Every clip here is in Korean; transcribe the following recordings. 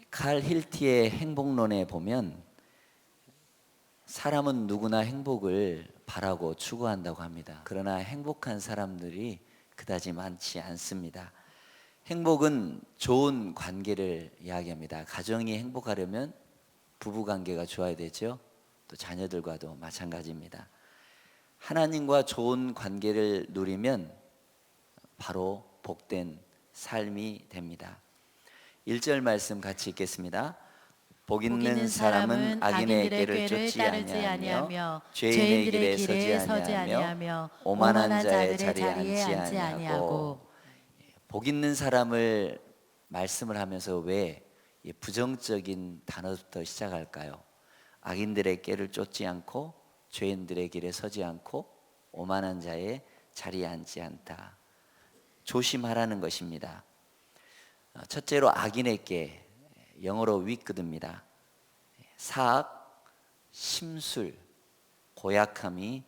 칼 힐티의 행복론에 보면 사람은 누구나 행복을 바라고 추구한다고 합니다. 그러나 행복한 사람들이 그다지 많지 않습니다. 행복은 좋은 관계를 이야기합니다. 가정이 행복하려면 부부 관계가 좋아야 되죠. 또 자녀들과도 마찬가지입니다. 하나님과 좋은 관계를 누리면 바로 복된 삶이 됩니다. 1절 말씀 같이 읽겠습니다. 복 있는 사람은 악인의 길을 쫓지 아니하며 죄인의 길에 서지 아니하며 오만한 자의 자리에 앉지 아니하고. 복 있는 사람을 말씀을 하면서 왜 부정적인 단어부터 시작할까요? 악인들의 길을 쫓지 않고 죄인들의 길에 서지 않고 오만한 자의 자리에 앉지 않다. 조심하라는 것입니다. 첫째로 악인의 길, 영어로 wicked입니다. 사악, 심술, 고약함이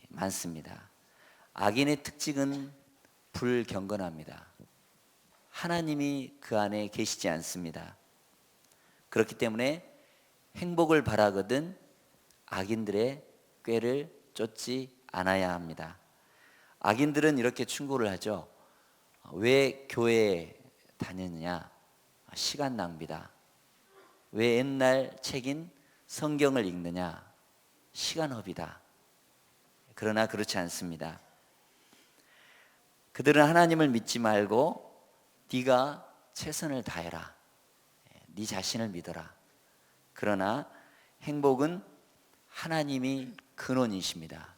많습니다. 악인의 특징은 불경건합니다. 하나님이 그 안에 계시지 않습니다. 그렇기 때문에 행복을 바라거든 악인들의 꾀를 쫓지 않아야 합니다. 악인들은 이렇게 충고를 하죠. 왜 교회에 다녔느냐? 시간 낭비다. 왜 옛날 책인 성경을 읽느냐? 시간 허비다. 그러나 그렇지 않습니다. 그들은 하나님을 믿지 말고 네가 최선을 다해라. 네 자신을 믿어라. 그러나 행복은 하나님이 근원이십니다.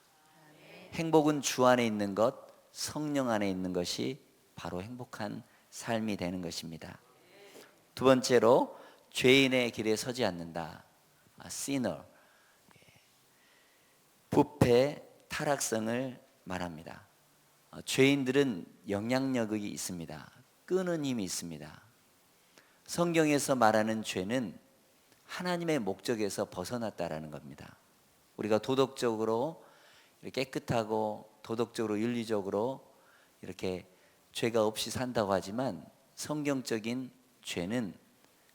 행복은 주 안에 있는 것, 성령 안에 있는 것이 바로 행복한 삶이 되는 것입니다. 두 번째로 죄인의 길에 서지 않는다. sinner. 부패, 타락성을 말합니다. 죄인들은 영향력이 있습니다. 끄는 힘이 있습니다. 성경에서 말하는 죄는 하나님의 목적에서 벗어났다라는 겁니다. 우리가 도덕적으로 깨끗하고 도덕적으로 윤리적으로 이렇게 죄가 없이 산다고 하지만 성경적인 죄는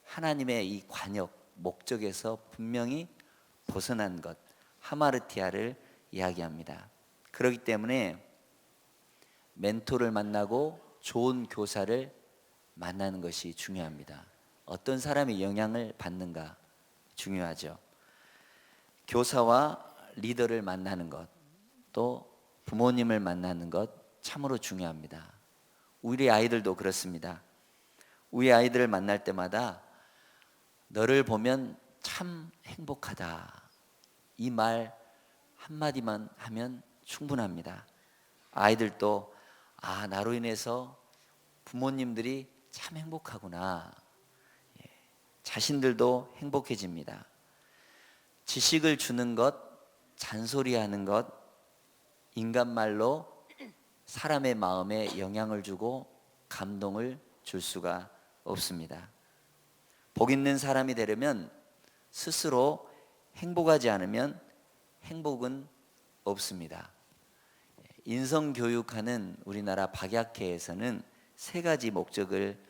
하나님의 이 관역, 목적에서 분명히 벗어난 것, 하마르티아를 이야기합니다. 그렇기 때문에 멘토를 만나고 좋은 교사를 만나는 것이 중요합니다. 어떤 사람이 영향을 받는가 중요하죠. 교사와 리더를 만나는 것, 또 부모님을 만나는 것 참으로 중요합니다. 우리 아이들도 그렇습니다. 우리 아이들을 만날 때마다 너를 보면 참 행복하다. 이 말 한마디만 하면 충분합니다. 아이들도 나로 인해서 부모님들이 참 행복하구나. 자신들도 행복해집니다. 지식을 주는 것, 잔소리하는 것, 인간말로 사람의 마음에 영향을 주고 감동을 줄 수가 없습니다. 복 있는 사람이 되려면 스스로 행복하지 않으면 행복은 없습니다. 인성교육하는 우리나라 박약회에서는 세 가지 목적을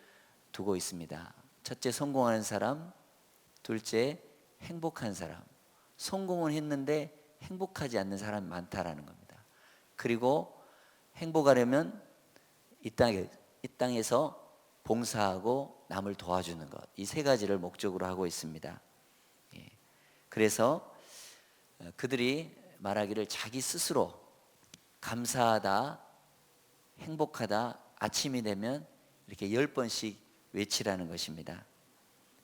두고 있습니다. 첫째, 성공하는 사람. 둘째, 행복한 사람. 성공은 했는데 행복하지 않는 사람이 많다라는 겁니다. 그리고 행복하려면 이 땅에서 봉사하고 남을 도와주는 것. 이 세 가지를 목적으로 하고 있습니다. 그래서 그들이 말하기를 자기 스스로 감사하다, 행복하다, 아침이 되면 이렇게 10번씩 외치라는 것입니다.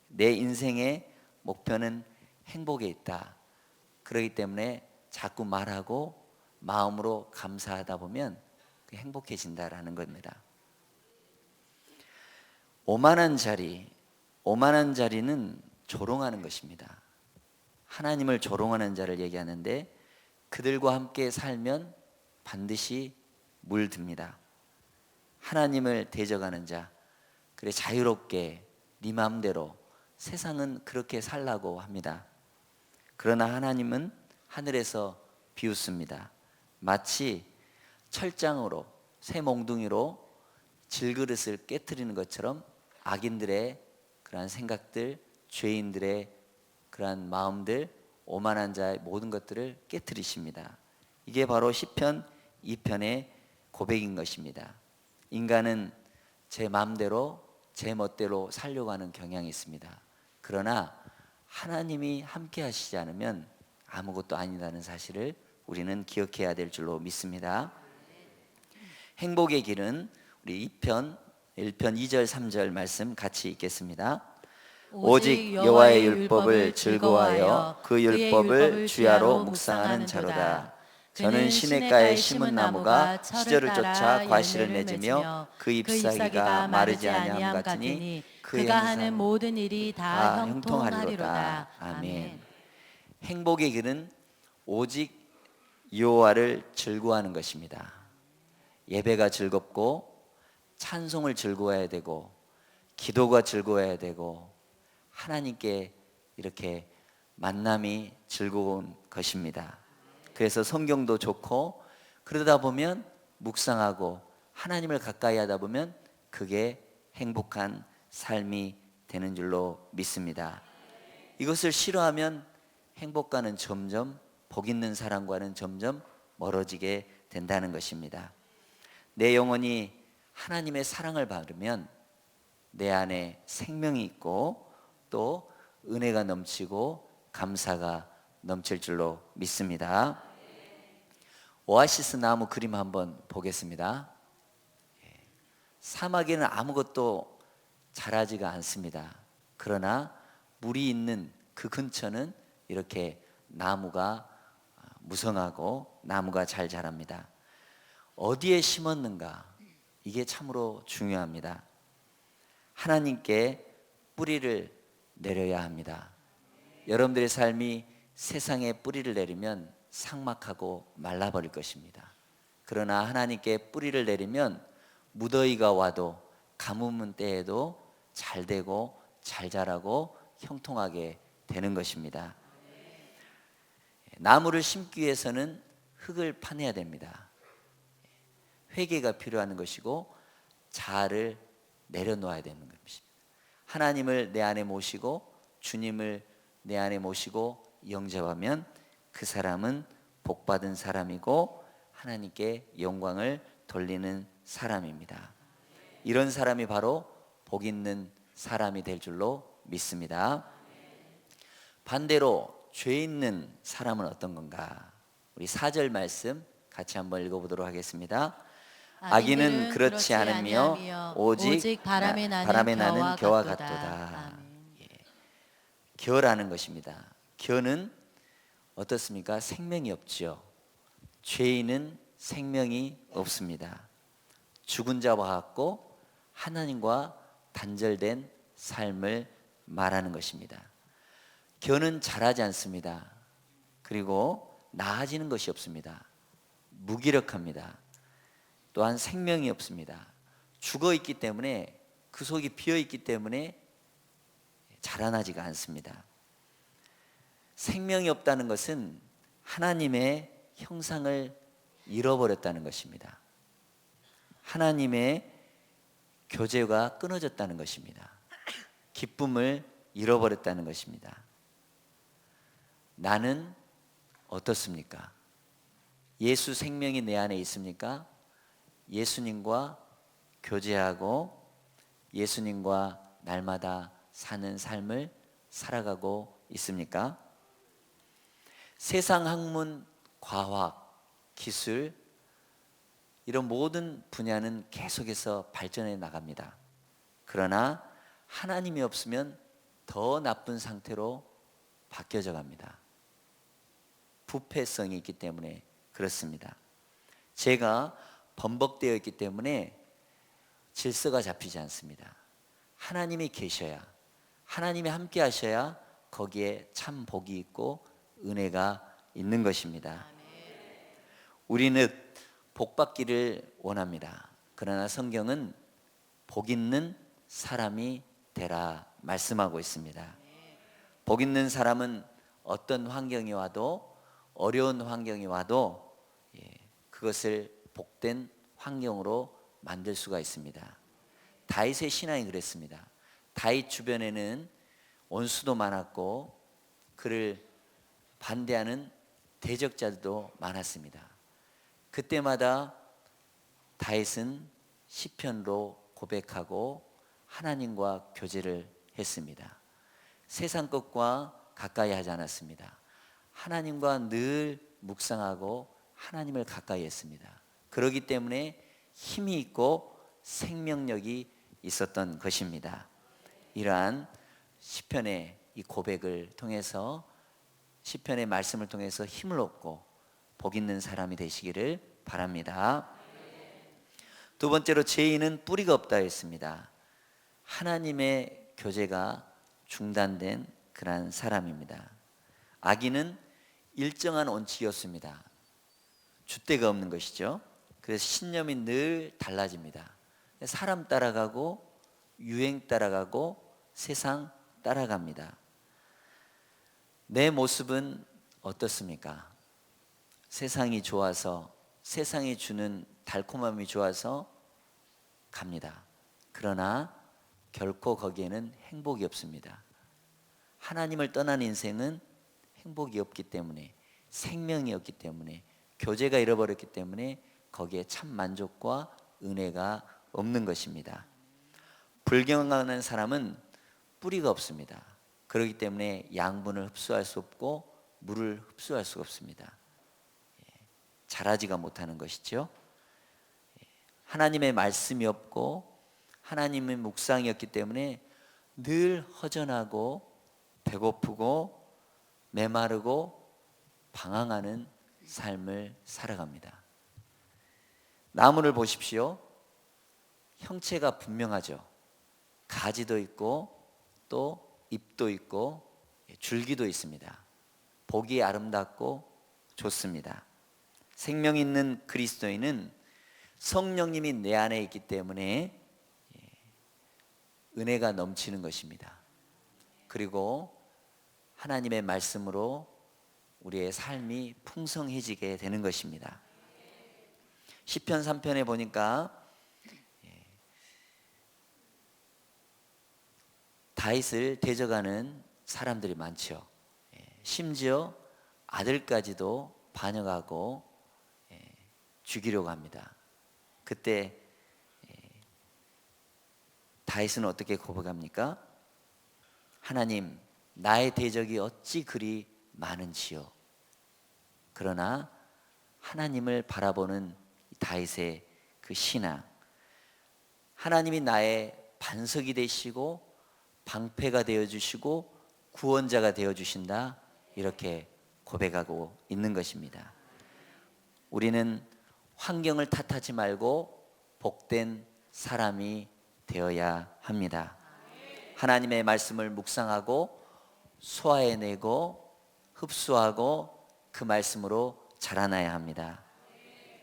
내 인생의 목표는 행복에 있다. 그렇기 때문에 자꾸 말하고 마음으로 감사하다 보면 행복해진다라는 겁니다. 오만한 자리는 조롱하는 것입니다. 하나님을 조롱하는 자를 얘기하는데 그들과 함께 살면 반드시 물듭니다. 하나님을 대적하는 자, 그래 자유롭게 네 마음대로 세상은 그렇게 살라고 합니다. 그러나 하나님은 하늘에서 비웃습니다. 마치 철장으로 새 몽둥이로 질그릇을 깨트리는 것처럼 악인들의 그런 그러한 생각들, 죄인들의 그러한 마음들, 오만한 자의 모든 것들을 깨뜨리십니다. 이게 바로 시편 2편의 고백인 것입니다. 인간은 제 마음대로 제 멋대로 살려고 하는 경향이 있습니다. 그러나 하나님이 함께 하시지 않으면 아무것도 아니라는 사실을 우리는 기억해야 될 줄로 믿습니다. 행복의 길은 우리 2편 1편 2절 3절 말씀 같이 읽겠습니다. 오직 여호와의 율법을 즐거워하여 그 율법을 주야로 묵상하는 자로다. 저는 시냇가에 심은 나무가 시절을 쫓아 과실을 맺으며 그 잎사귀가 마르지 아니함 같으니 그가 하는 모든 일이 다 형통하리로다. 형통하리로다. 아멘. 행복의 길은 오직 여호와를 즐거워하는 것입니다. 예배가 즐겁고 찬송을 즐거워해야 되고 기도가 즐거워야 되고 하나님께 이렇게 만남이 즐거운 것입니다. 그래서 성경도 좋고 그러다 보면 묵상하고 하나님을 가까이 하다 보면 그게 행복한 삶이 되는 줄로 믿습니다. 이것을 싫어하면 행복과는 점점 복 있는 사람과는 점점 멀어지게 된다는 것입니다. 내 영혼이 하나님의 사랑을 받으면 내 안에 생명이 있고 또 은혜가 넘치고 감사가 넘칠 줄로 믿습니다. 오아시스 나무 그림 한번 보겠습니다. 사막에는 아무것도 자라지가 않습니다. 그러나 물이 있는 그 근처는 이렇게 나무가 무성하고 나무가 잘 자랍니다. 어디에 심었는가? 이게 참으로 중요합니다. 하나님께 뿌리를 내려야 합니다. 여러분들의 삶이 세상에 뿌리를 내리면 삭막하고 말라버릴 것입니다. 그러나 하나님께 뿌리를 내리면 무더위가 와도 가뭄은 때에도 잘 되고 잘 자라고 형통하게 되는 것입니다. 나무를 심기 위해서는 흙을 파내야 됩니다. 회개가 필요한 것이고 자아를 내려놓아야 되는 것입니다. 하나님을 내 안에 모시고 주님을 내 안에 모시고 영접하면 그 사람은 복받은 사람이고 하나님께 영광을 돌리는 사람입니다. 이런 사람이 바로 복 있는 사람이 될 줄로 믿습니다. 반대로 죄 있는 사람은 어떤 건가? 우리 4절 말씀 같이 한번 읽어보도록 하겠습니다. 악인은 그렇지 않으며 오직 바람에 나는 겨와 같도다. 겨라는 것입니다. 겨는 어떻습니까? 생명이 없죠. 죄인은 생명이 없습니다. 죽은 자와 같고 하나님과 단절된 삶을 말하는 것입니다. 겨는 자라지 않습니다. 그리고 나아지는 것이 없습니다. 무기력합니다. 또한 생명이 없습니다. 죽어 있기 때문에 그 속이 비어 있기 때문에 자라나지가 않습니다. 생명이 없다는 것은 하나님의 형상을 잃어버렸다는 것입니다. 하나님의 교제가 끊어졌다는 것입니다. 기쁨을 잃어버렸다는 것입니다. 나는 어떻습니까? 예수 생명이 내 안에 있습니까? 예수님과 교제하고 예수님과 날마다 사는 삶을 살아가고 있습니까? 세상 학문, 과학, 기술 이런 모든 분야는 계속해서 발전해 나갑니다. 그러나 하나님이 없으면 더 나쁜 상태로 바뀌어져 갑니다. 부패성이 있기 때문에 그렇습니다. 죄가 번복되어 있기 때문에 질서가 잡히지 않습니다. 하나님이 계셔야, 하나님이 함께 하셔야 거기에 참 복이 있고 은혜가 있는 것입니다. 우리는 복 받기를 원합니다. 그러나 성경은 복 있는 사람이 되라 말씀하고 있습니다. 복 있는 사람은 어떤 환경이 와도 어려운 환경이 와도 그것을 복된 환경으로 만들 수가 있습니다. 다윗의 신앙이 그랬습니다. 다윗 주변에는 원수도 많았고 그를 반대하는 대적자들도 많았습니다. 그때마다 다윗은 시편으로 고백하고 하나님과 교제를 했습니다. 세상 것과 가까이 하지 않았습니다. 하나님과 늘 묵상하고 하나님을 가까이 했습니다. 그렇기 때문에 힘이 있고 생명력이 있었던 것입니다. 이러한 시편의 이 고백을 통해서, 시편의 말씀을 통해서 힘을 얻고 복 있는 사람이 되시기를 바랍니다. 두 번째로, 죄인은 뿌리가 없다 했습니다. 하나님의 교제가 중단된 그러한 사람입니다. 악인은 일정한 원칙이었습니다. 줏대가 없는 것이죠. 그래서 신념이 늘 달라집니다. 사람 따라가고 유행 따라가고 세상 따라갑니다. 내 모습은 어떻습니까? 세상이 좋아서, 세상이 주는 달콤함이 좋아서 갑니다. 그러나 결코 거기에는 행복이 없습니다. 하나님을 떠난 인생은 행복이 없기 때문에, 생명이 없기 때문에, 교제가 잃어버렸기 때문에 거기에 참 만족과 은혜가 없는 것입니다. 불경하는 사람은 뿌리가 없습니다. 그렇기 때문에 양분을 흡수할 수 없고 물을 흡수할 수가 없습니다. 자라지가 못하는 것이죠. 하나님의 말씀이 없고 하나님의 묵상이 없기 때문에 늘 허전하고 배고프고 메마르고 방황하는 삶을 살아갑니다. 나무를 보십시오. 형체가 분명하죠. 가지도 있고 또 잎도 있고 줄기도 있습니다. 보기 아름답고 좋습니다. 생명 있는 그리스도인은 성령님이 내 안에 있기 때문에 은혜가 넘치는 것입니다. 그리고 하나님의 말씀으로 우리의 삶이 풍성해지게 되는 것입니다. 시편 3편에 보니까 다윗을 대적하는 사람들이 많죠. 심지어 아들까지도 반역하고 죽이려고 합니다. 그때 다윗은 어떻게 고백합니까? 하나님, 나의 대적이 어찌 그리 많은지요. 그러나 하나님을 바라보는 다윗의 그 신앙, 하나님이 나의 반석이 되시고 방패가 되어주시고 구원자가 되어주신다, 이렇게 고백하고 있는 것입니다. 우리는 환경을 탓하지 말고 복된 사람이 되어야 합니다. 하나님의 말씀을 묵상하고 소화해내고 흡수하고 그 말씀으로 자라나야 합니다.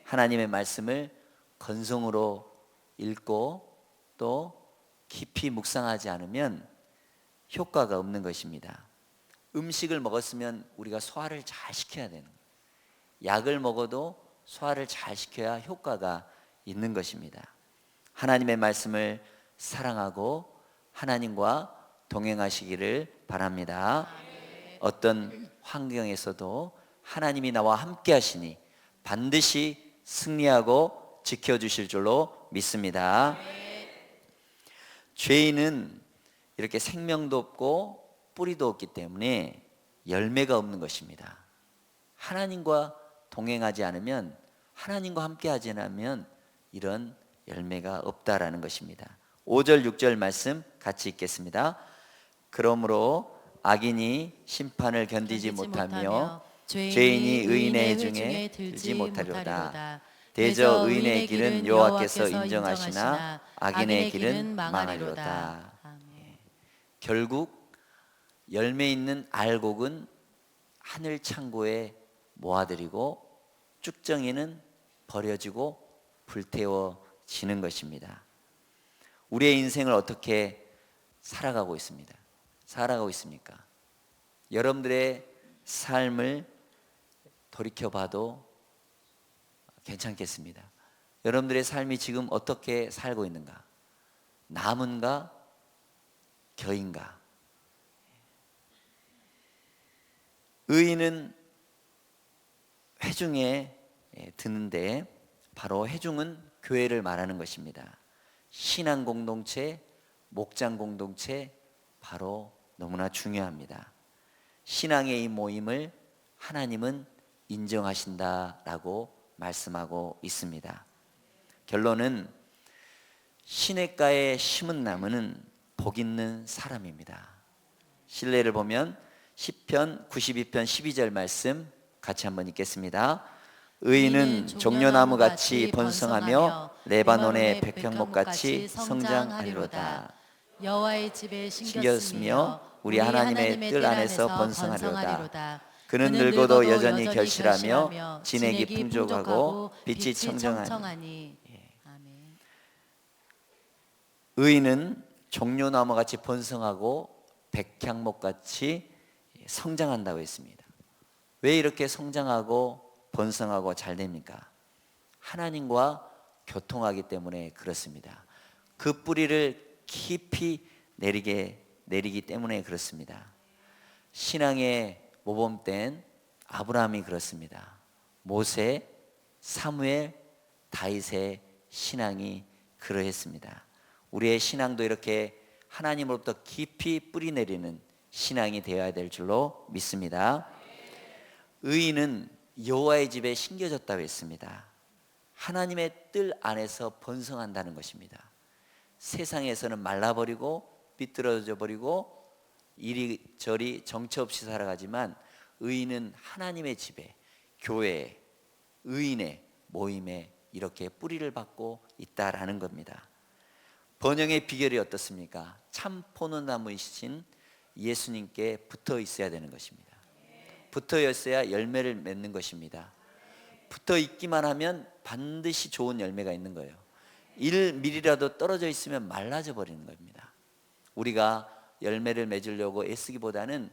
하나님의 말씀을 건성으로 읽고 또 깊이 묵상하지 않으면 효과가 없는 것입니다. 음식을 먹었으면 우리가 소화를 잘 시켜야 되는 거예요. 약을 먹어도 소화를 잘 시켜야 효과가 있는 것입니다. 하나님의 말씀을 사랑하고 하나님과 동행하시기를 바랍니다. 어떤 환경에서도 하나님이 나와 함께 하시니 반드시 승리하고 지켜주실 줄로 믿습니다. 죄인은 이렇게 생명도 없고 뿌리도 없기 때문에 열매가 없는 것입니다. 하나님과 동행하지 않으면, 하나님과 함께 하지 않으면 이런 열매가 없다라는 것입니다. 5절 6절 말씀 같이 읽겠습니다. 그러므로 악인이 심판을 견디지 못하며 죄인이 의인의 중에 들지 못하리로다. 대저 의인의 길은 여호와께서 인정하시나 악인의 길은 망하리로다. 결국 열매 있는 알곡은 하늘 창고에 모아들이고 쭉정이는 버려지고 불태워지는 것입니다. 우리의 인생을 어떻게 살아가고 있습니까? 여러분들의 삶을 돌이켜봐도 괜찮겠습니다. 여러분들의 삶이 지금 어떻게 살고 있는가? 남은가? 겨인가? 의인은 회중에 드는데 바로 회중은 교회를 말하는 것입니다. 신앙 공동체, 목장 공동체 바로 너무나 중요합니다. 신앙의 이 모임을 하나님은 인정하신다라고 말씀하고 있습니다. 결론은 시냇가에 심은 나무는 복 있는 사람입니다. 신뢰를 보면 시편 92편 12절 말씀 같이 한번 읽겠습니다. 의인은 종려나무 같이 번성하며 레바논의 백향목 같이 성장하리로다. 여호와의 집에 신겼으며 우리 하나님의 뜰 안에서 번성하리로다. 그는 늙어도 여전히 결실하며 진액이 풍족하고 빛이 청정하니. 아멘. 의인은 종려나무 같이 번성하고 백향목 같이 성장한다고 했습니다. 왜 이렇게 성장하고 번성하고 잘 됩니까? 하나님과 교통하기 때문에 그렇습니다. 그 뿌리를 깊이 내리기 때문에 그렇습니다. 신앙의 모범된 아브라함이 그렇습니다. 모세, 사무엘, 다윗의 신앙이 그러했습니다. 우리의 신앙도 이렇게 하나님으로부터 깊이 뿌리 내리는 신앙이 되어야 될 줄로 믿습니다. 의인은 여호와의 집에 심겨졌다고 했습니다. 하나님의 뜰 안에서 번성한다는 것입니다. 세상에서는 말라버리고 비뚤어져 버리고 이리저리 정처 없이 살아가지만 의인은 하나님의 집에, 교회에, 의인의 모임에 이렇게 뿌리를 받고 있다라는 겁니다. 번영의 비결이 어떻습니까? 참 포도나무이신 예수님께 붙어 있어야 되는 것입니다. 붙어 있어야 열매를 맺는 것입니다. 붙어 있기만 하면 반드시 좋은 열매가 있는 거예요. 1mm라도 떨어져 있으면 말라져 버리는 겁니다. 우리가 열매를 맺으려고 애쓰기보다는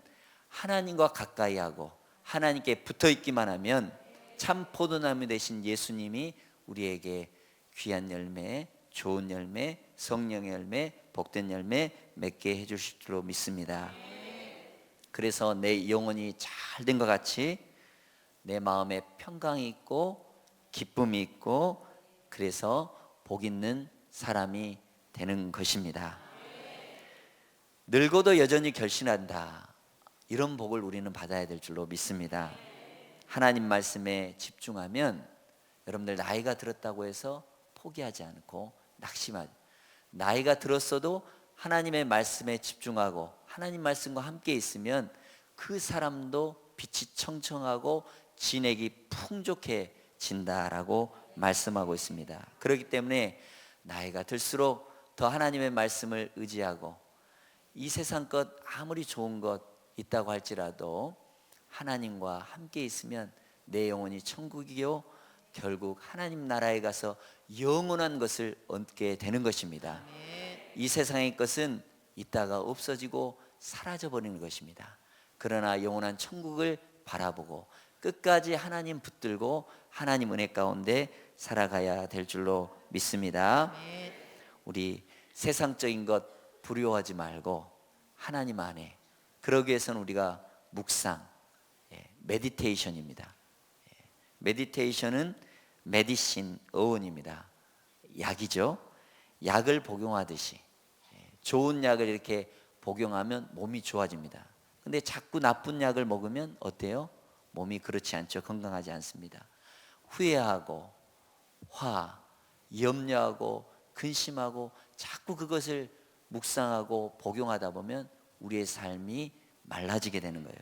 하나님과 가까이 하고 하나님께 붙어 있기만 하면 참 포도나무 되신 예수님이 우리에게 귀한 열매, 좋은 열매, 성령의 열매, 복된 열매 맺게 해주실 줄로 믿습니다. 그래서 내 영혼이 잘 된 것 같이 내 마음에 평강이 있고 기쁨이 있고 그래서 복 있는 사람이 되는 것입니다. 늙어도 여전히 결신한다. 이런 복을 우리는 받아야 될 줄로 믿습니다. 하나님 말씀에 집중하면 여러분들 나이가 들었다고 해서 포기하지 않고 낙심하지. 나이가 들었어도 하나님의 말씀에 집중하고 하나님 말씀과 함께 있으면 그 사람도 빛이 청청하고 진액이 풍족해진다라고 말씀하고 있습니다. 그렇기 때문에 나이가 들수록 더 하나님의 말씀을 의지하고 이 세상 것 아무리 좋은 것 있다고 할지라도 하나님과 함께 있으면 내 영혼이 천국이요 결국 하나님 나라에 가서 영원한 것을 얻게 되는 것입니다. 이 세상의 것은 있다가 없어지고 사라져버리는 것입니다. 그러나 영원한 천국을 바라보고 끝까지 하나님 붙들고 하나님 은혜 가운데 살아가야 될 줄로 믿습니다. 우리 세상적인 것 두려워하지 말고 하나님 안에, 그러기 위해서는 우리가 묵상, 메디테이션입니다. 메디테이션은 메디신, 어원입니다. 약이죠. 약을 복용하듯이 좋은 약을 이렇게 복용하면 몸이 좋아집니다. 근데 자꾸 나쁜 약을 먹으면 어때요? 몸이 그렇지 않죠. 건강하지 않습니다. 후회하고 염려하고 근심하고 자꾸 그것을 묵상하고 복용하다 보면 우리의 삶이 말라지게 되는 거예요.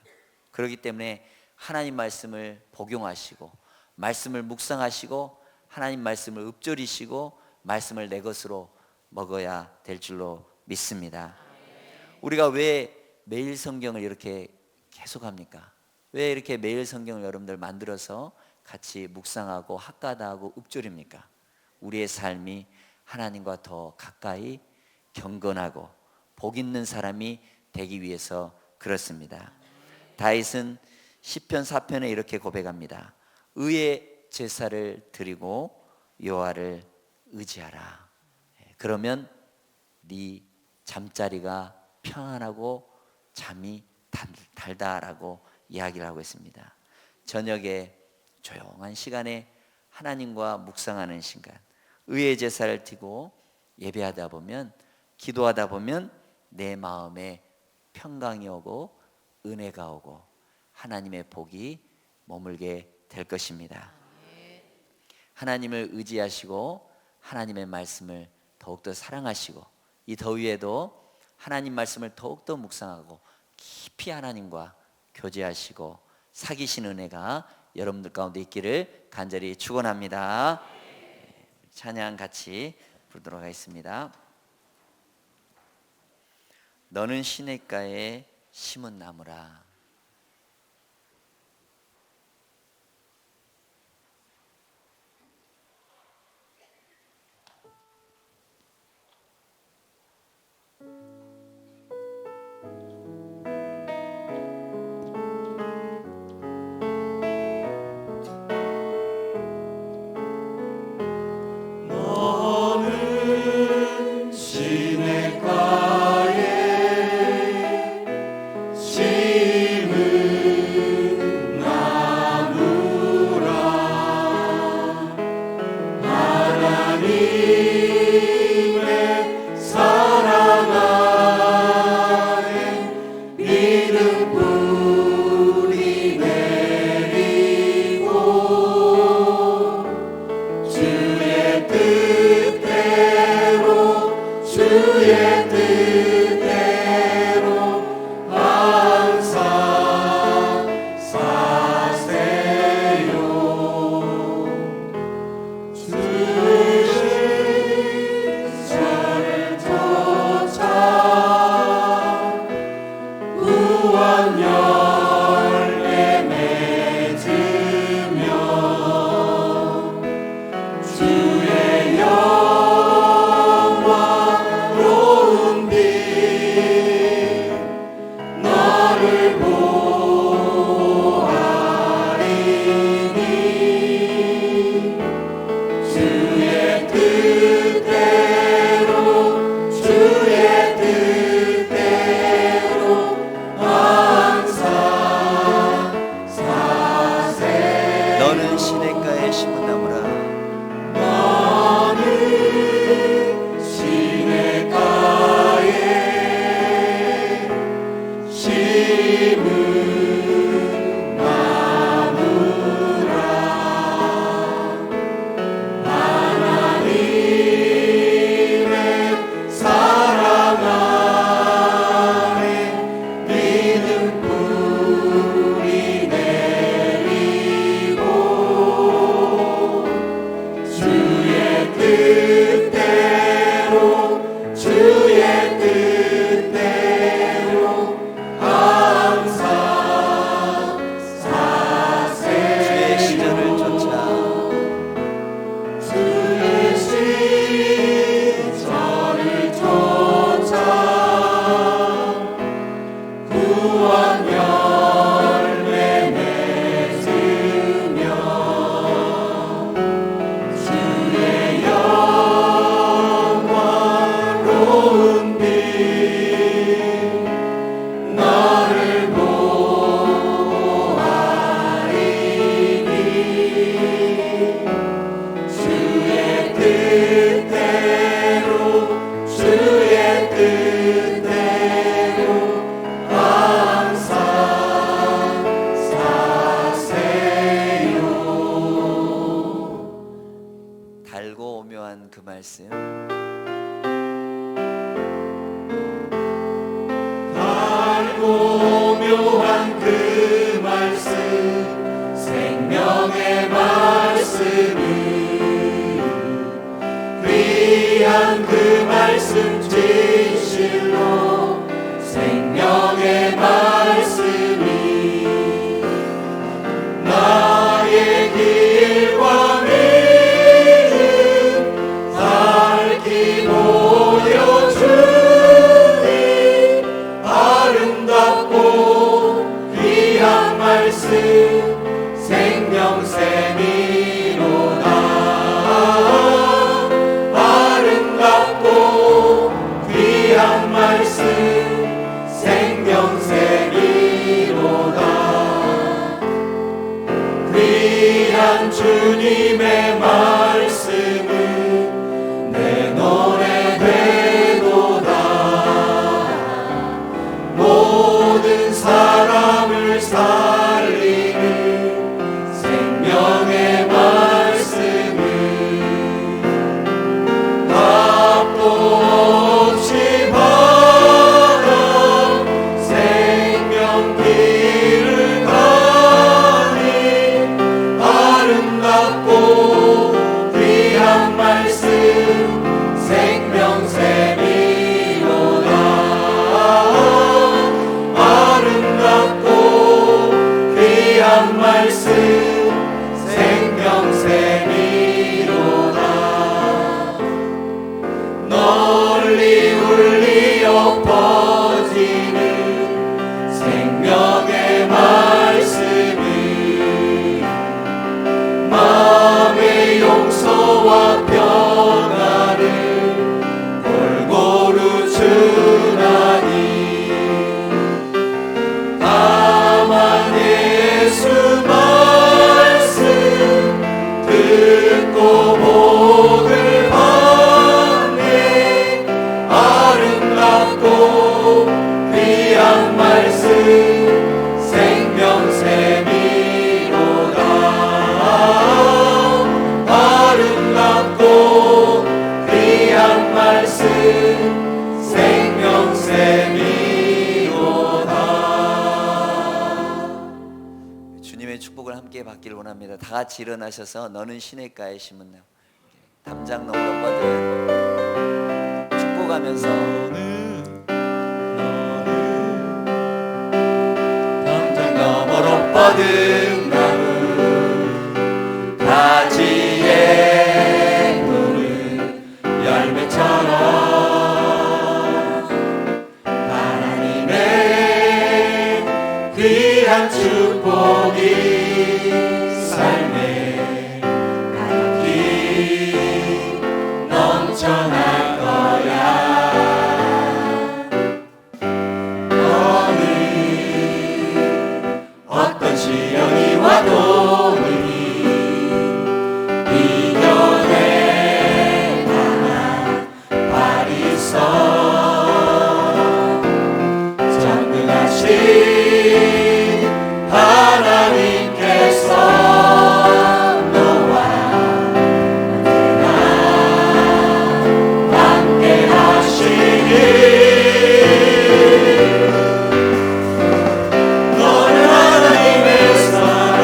그렇기 때문에 하나님 말씀을 복용하시고 말씀을 묵상하시고 하나님 말씀을 읊조리시고 말씀을 내 것으로 먹어야 될 줄로 믿습니다. 우리가 왜 매일 성경을 이렇게 계속합니까? 왜 이렇게 매일 성경을 여러분들 만들어서 같이 묵상하고 학가다하고 읊조립니까? 우리의 삶이 하나님과 더 가까이 경건하고 복 있는 사람이 되기 위해서 그렇습니다. 다윗은 시편 4편에 이렇게 고백합니다. 의의 제사를 드리고 여호와를 의지하라. 그러면 네 잠자리가 평안하고 잠이 달다라고 이야기를 하고 있습니다. 저녁에 조용한 시간에 하나님과 묵상하는 시간, 의의 제사를 드리고 예배하다 보면, 기도하다 보면 내 마음에 평강이 오고 은혜가 오고 하나님의 복이 머물게 될 것입니다. 하나님을 의지하시고 하나님의 말씀을 더욱더 사랑하시고, 이 더위에도 하나님 말씀을 더욱더 묵상하고 깊이 하나님과 교제하시고 사귀신 은혜가 여러분들 가운데 있기를 간절히 축원합니다. 찬양 같이 부르도록 하겠습니다. 너는 시냇가에 심은 나무라. 그 말씀, 달고 묘한 그 말씀, 생명의 말씀이 귀한 그 말씀, 진실로 생명의 말씀이 나의 길과 믿음 밝히 보여주니 아름답고 귀한 말씀 생명샘이로다. 아름답고 귀한 주님의 말씀은 내 노래 되도다. 모든 사람을 살리는 생명의 말씀은 답도 없이 받아 생명길을 가니 아름답고 귀한 말씀 생명샘이로다. 아름답고 귀한 말씀 생명샘이로다. 널리 울리어 퍼지는 생명의 말씀은 마음의 용서와 평안을 골고루 주나니 다만 예수 말씀 듣고 복을 받네. 아름답고 귀한 말씀 생명샘이로다. 아름답고 귀한 말씀 생명샘이로다. 주님의 축복을 함께 받기를 원합니다. 다 같이 일어나셔서 너는 시냇가에 심은 담장 너머로 뻗은 축복하면서 담장 너머로 뻗은 나무 가지에 푸른 열매처럼 하나님의 귀한 축복이 삶에 가득히 넘쳐날 거야. 너는 어떤 시련이 와도 능히 이겨내 강한 발이 있어. 전능하신 하나님께서 너와 언제나 함께 하시니 너는 하나님의 사랑,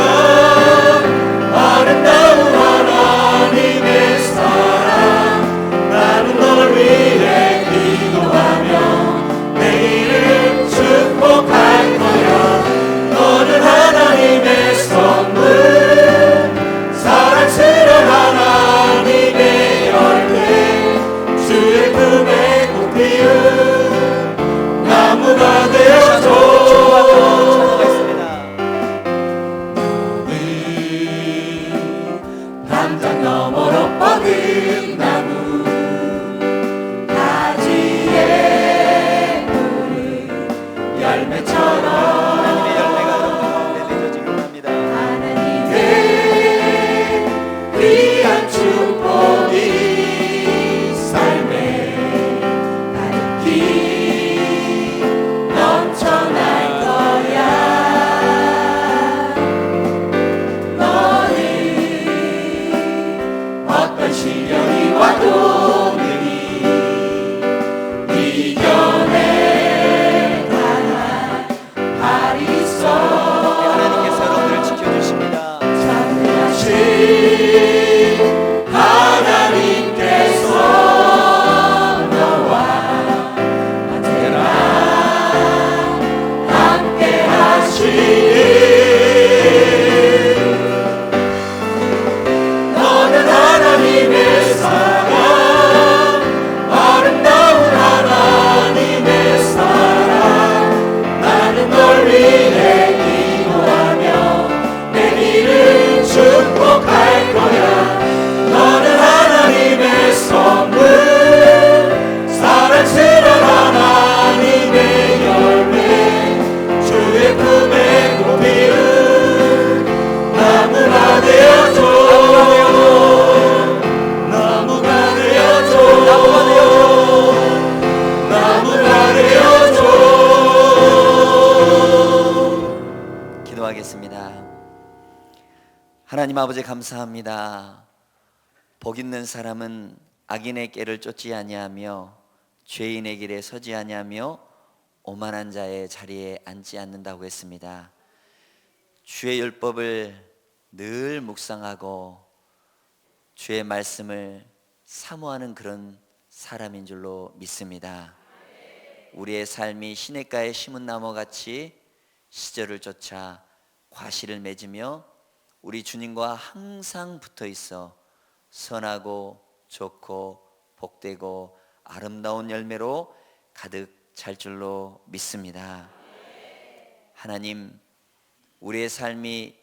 아름다운 하나님의 사랑. 나는 널 위해 기도하며 내일을 축복할 거야. 너는 하나님의 선물, 사랑스러운 하나님의 열매, 주의 품에 꽃 피운 나무가 되어줘. 담장 너머로 뻗은 나무 가지에 푸른 열매처럼 하나님의 열매가 여러분 가운데 맺어지길 원합니다. 하나님의 귀한 축복이 삶에 가득히 넘쳐날 거야. 너는 어떤 시련이 와도 능히 이겨내 강한 발이 있어. 하나님께서 여러분을 지켜주십니다. 전능하신 하나님께서 너와 언제나 함께 하시니 너는 하나님의 사랑, 아름다운 하나님의 사랑. 나는 널 위해 기도하며 내일을 축복할 거야. 너는 하나님의 선물, 사랑스러운 하나님의 열매, 주의 품에 꽃 피운 나무가 되어줘. 하나님 아버지 감사합니다. 복 있는 사람은 악인의 꾀를 쫓지 아니하며 죄인의 길에 서지 아니하며 오만한 자의 자리에 앉지 않는다고 했습니다. 주의 율법을 늘 묵상하고 주의 말씀을 사모하는 그런 사람인 줄로 믿습니다. 우리의 삶이 시냇가에 심은 나무같이 시절을 쫓아 과실을 맺으며 우리 주님과 항상 붙어 있어 선하고 좋고 복되고 아름다운 열매로 가득 찰 줄로 믿습니다. 하나님, 우리의 삶이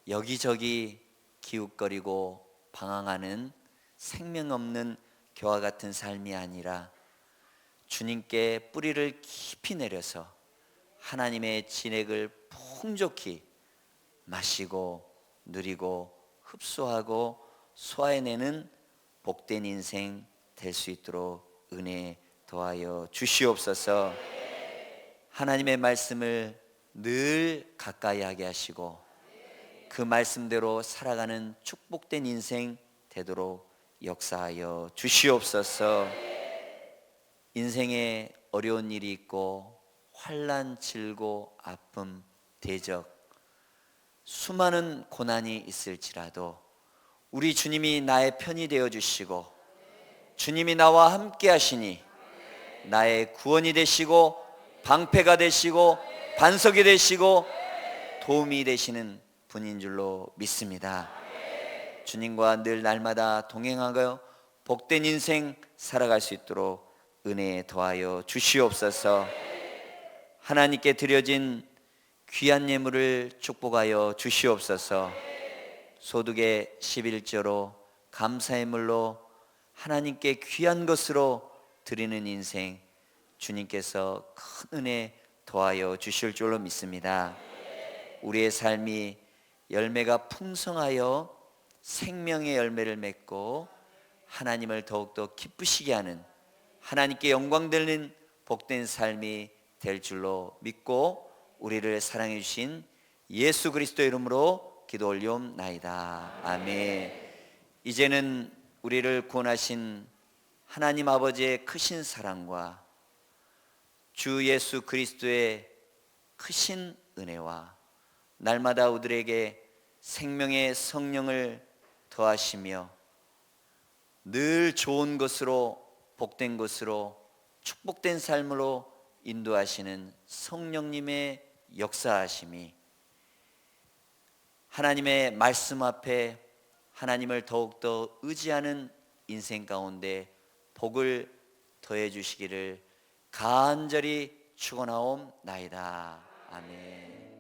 여기저기 기웃거리고 방황하는 생명 없는 겨와 같은 삶이 아니라 주님께 뿌리를 깊이 내려서 하나님의 진액을 풍족히 마시고 누리고 흡수하고 소화해내는 복된 인생 될 수 있도록 은혜 더하여 주시옵소서. 하나님의 말씀을 늘 가까이 하게 하시고 그 말씀대로 살아가는 축복된 인생 되도록 역사하여 주시옵소서. 인생에 어려운 일이 있고 환난, 질고, 아픔, 대적, 수많은 고난이 있을지라도 우리 주님이 나의 편이 되어 주시고 주님이 나와 함께 하시니 나의 구원이 되시고 방패가 되시고 반석이 되시고 도움이 되시는 분인 줄로 믿습니다. 주님과 늘 날마다 동행하여 복된 인생 살아갈 수 있도록 은혜 더하여 주시옵소서. 하나님께 드려진 귀한 예물을 축복하여 주시옵소서. 소득의 11조로 감사의 물로 하나님께 귀한 것으로 드리는 인생 주님께서 큰 은혜 더하여 주실 줄로 믿습니다. 우리의 삶이 열매가 풍성하여 생명의 열매를 맺고 하나님을 더욱더 기쁘시게 하는 하나님께 영광 돌리는 복된 삶이 될 줄로 믿고 우리를 사랑해 주신 예수 그리스도의 이름으로 기도 올리옵나이다. 아멘. 이제는 우리를 구원하신 하나님 아버지의 크신 사랑과 주 예수 그리스도의 크신 은혜와 날마다 우리에게 생명의 성령을 더하시며 늘 좋은 것으로 복된 것으로 축복된 삶으로 인도하시는 성령님의 역사하심이 하나님의 말씀 앞에 하나님을 더욱더 의지하는 인생 가운데 복을 더해 주시기를 간절히 축원하옵나이다. 아멘.